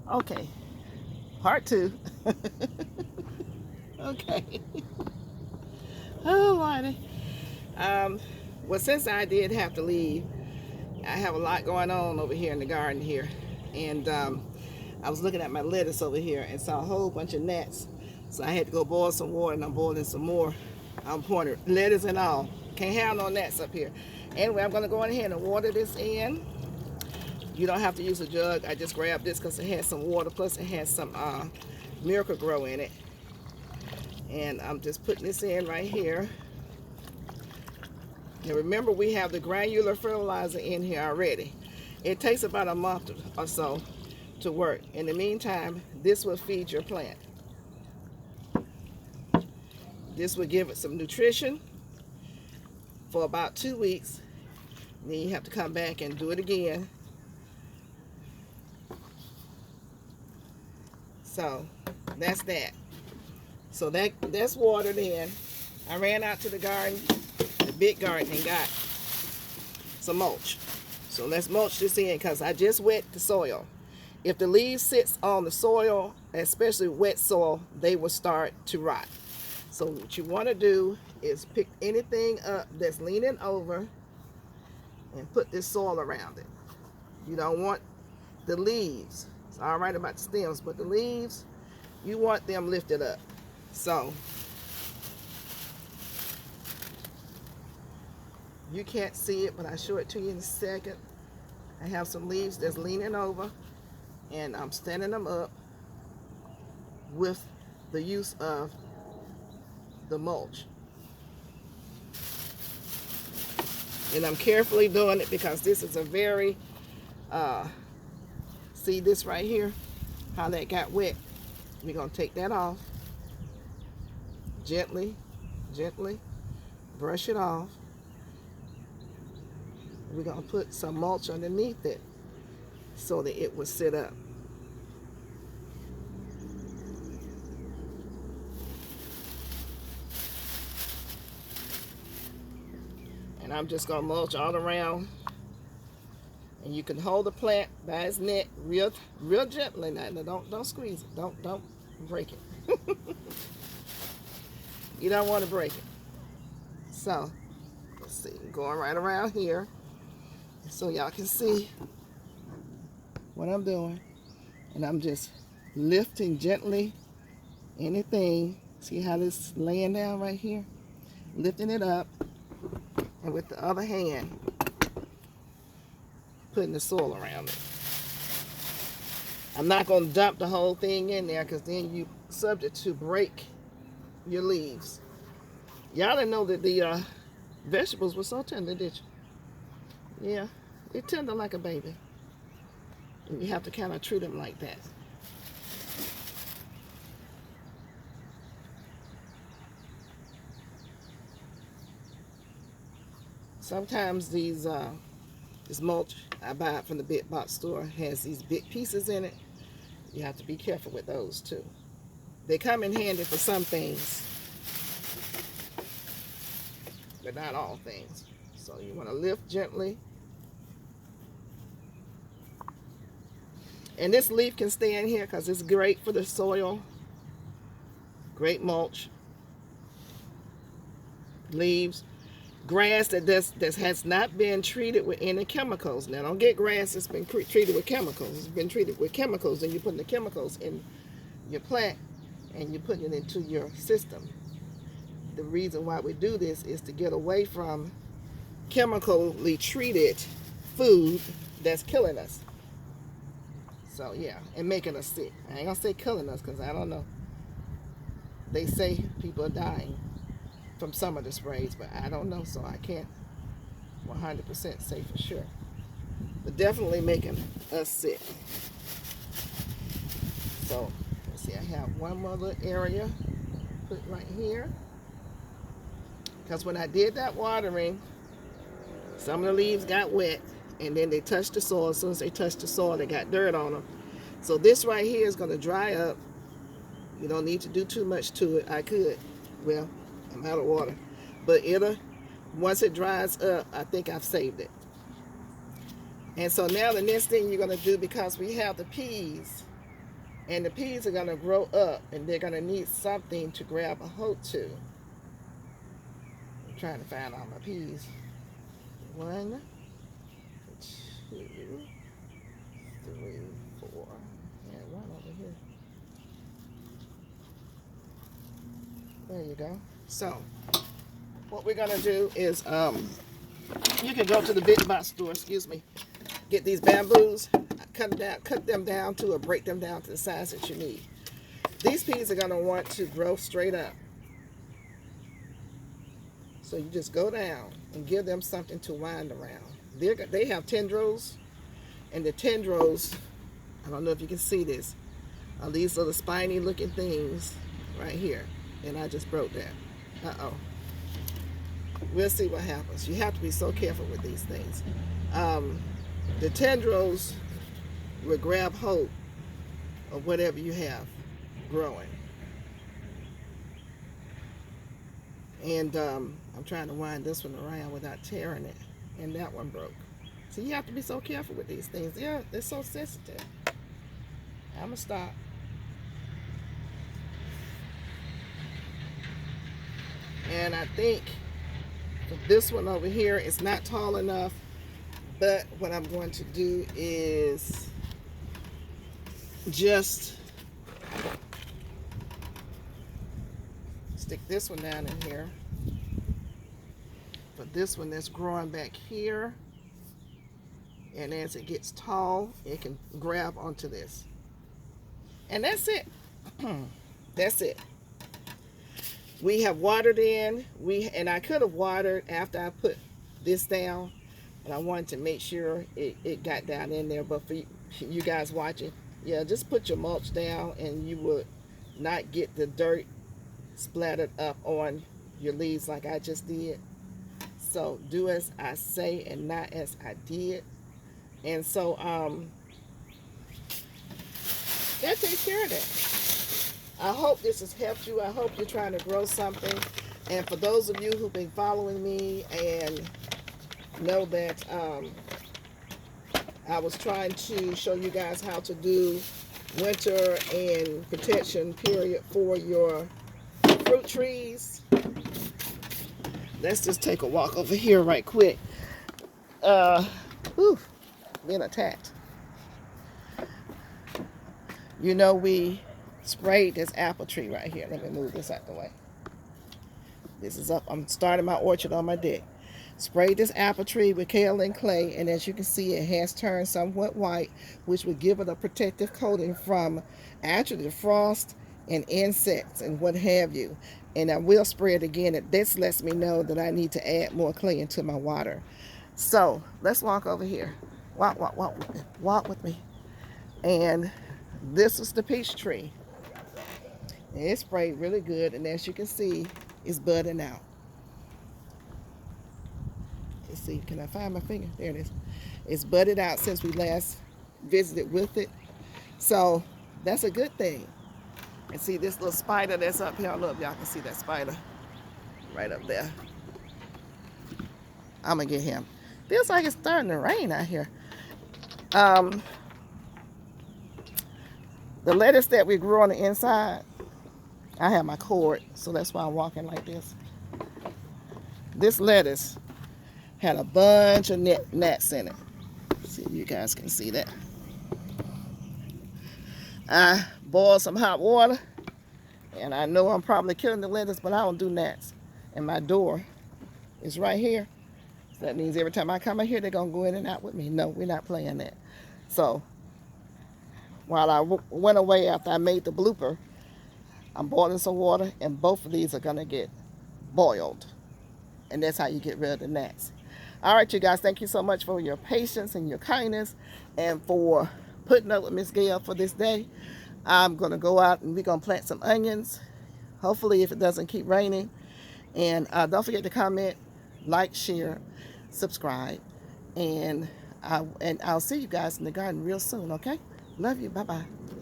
Okay, part two. Okay. Oh, Lordy. Well, since I did have to leave, I have a lot going on over here in the garden here. And I was looking at my lettuce over here and saw a whole bunch of gnats. So I had to go boil some water, and I'm boiling some more. I'm pouring lettuce and all. Can't have no gnats up here. Anyway, I'm going to go in here and water this in. You don't have to use a jug. I just grabbed this because it has some water, plus it has some Miracle-Gro in it. And I'm just putting this in right here. And remember, we have the granular fertilizer in here already. It takes about a month or so to work. In the meantime, this will feed your plant. This will give it some nutrition for about 2 weeks. Then you have to come back and do it again. So that's that. So that's watered in. I ran out to the garden, the big garden, and got some mulch. So let's mulch this in because I just wet the soil. If the leaves sits on the soil, especially wet soil, they will start to rot. So what you want to do is pick anything up that's leaning over and put this soil around it. You don't want the leaves. It's all right about the stems, but the leaves, you want them lifted up. So you can't see it, but I'll show it to you in a second. I have some leaves that's leaning over, and I'm standing them up with the use of the mulch. And I'm carefully doing it because this is a very, see this right here, how that got wet. We're going to take that off. Gently, gently, brush it off. We're going to put some mulch underneath it so that it will sit up. And I'm just going to mulch all around. And you can hold the plant by its neck real gently. Now, don't squeeze it. Don't break it. You don't want to break it. So, let's see. Going right around here so y'all can see what I'm doing. And I'm just lifting gently anything. See how this is laying down right here? Lifting it up. And with the other hand, putting the soil around it. I'm not going to dump the whole thing in there because then you're subject to break your leaves. Y'all didn't know that the vegetables were so tender, did you? Yeah, they're tender like a baby. And you have to kind of treat them like that. Sometimes this mulch I buy it from the big box store has these big pieces in it. You have to be careful with those too. They come in handy for some things, but not all things. So you want to lift gently. And this leaf can stay in here because it's great for the soil. Great mulch. Leaves. Grass that has not been treated with any chemicals. Now, don't get grass that's been treated with chemicals. It's been treated with chemicals, and you're putting the chemicals in your plant, and you're putting it into your system. The reason why we do this is to get away from chemically treated food that's killing us. So, yeah, and making us sick. I ain't going to say killing us because I don't know. They say people are dying from some of the sprays, but I don't know, so I can't 100% say for sure. But definitely making us sick. So, let's see, I have one more little area put right here. Because when I did that watering, some of the leaves got wet, and then they touched the soil. As soon as they touched the soil, they got dirt on them. So this right here is going to dry up. You don't need to do too much to it. I could. Well, I'm out of water. But once it dries up, I think I've saved it. And so now the next thing you're going to do, because we have the peas And the peas are going to grow up, and they're going to need something to grab a hold to. I'm trying to find all my peas. 1, 2, 3, 4. And one over here. There you go. So, what we're going to do is, you can go to the big box store, excuse me, get these bamboos, cut them down to, or break them down to the size that you need. These peas are going to want to grow straight up. So you just go down and give them something to wind around. They have tendrils, and the tendrils, I don't know if you can see this, are these little spiny looking things right here. And I just broke that. Uh-oh. We'll see what happens. You have to be so careful with these things. The tendrils will grab hold of whatever you have growing. And I'm trying to wind this one around without tearing it. And that one broke. So you have to be so careful with these things. Yeah, they're so sensitive. I'm going to stop. And I think this one over here is not tall enough. But what I'm going to do is just stick this one down in here. But this one that's growing back here, and as it gets tall, it can grab onto this. And that's it. That's it. We have watered in. And I could have watered after I put this down, but I wanted to make sure it got down in there. But for you guys watching, yeah, just put your mulch down and you would not get the dirt splattered up on your leaves like I just did. So do as I say and not as I did. And so that takes care of that. I hope this has helped you. I hope you're trying to grow something. And for those of you who've been following me and know that I was trying to show you guys how to do winter and protection period for your fruit trees. Let's just take a walk over here right quick. Being attacked. You know, we sprayed this apple tree right here. Let me move this out the way. This is up. I'm starting my orchard on my deck. Sprayed this apple tree with kaolin clay, and as you can see, it has turned somewhat white, which would give it a protective coating from actually the frost and insects and what have you. And I will spray it again. This lets me know that I need to add more clay into my water. So let's walk over here. Walk with me. And this is the peach tree. And it sprayed really good, and as you can see, it's budding out. Let's see, can I find my finger? There it is. It's budded out since we last visited with it. So that's a good thing. And see this little spider that's up here. I don't know if y'all can see that spider right up there. I'm gonna get him. Feels like it's starting to rain out here. The lettuce that we grew on the inside, I have my cord, so that's why I'm walking like this. This lettuce had a bunch of gnats in it. See if you guys can see that. I boiled some hot water, and I know I'm probably killing the lettuce, but I don't do gnats. And my door is right here. So that means every time I come in here, they're going to go in and out with me. No, we're not playing that. So while I went away after I made the blooper, I'm boiling some water, and both of these are going to get boiled. And that's how you get rid of the gnats. All right, you guys, thank you so much for your patience and your kindness and for putting up with Miss Gail for this day. I'm going to go out and we're going to plant some onions, hopefully if it doesn't keep raining. And don't forget to comment, like, share, subscribe. And I'll see you guys in the garden real soon, okay? Love you. Bye-bye.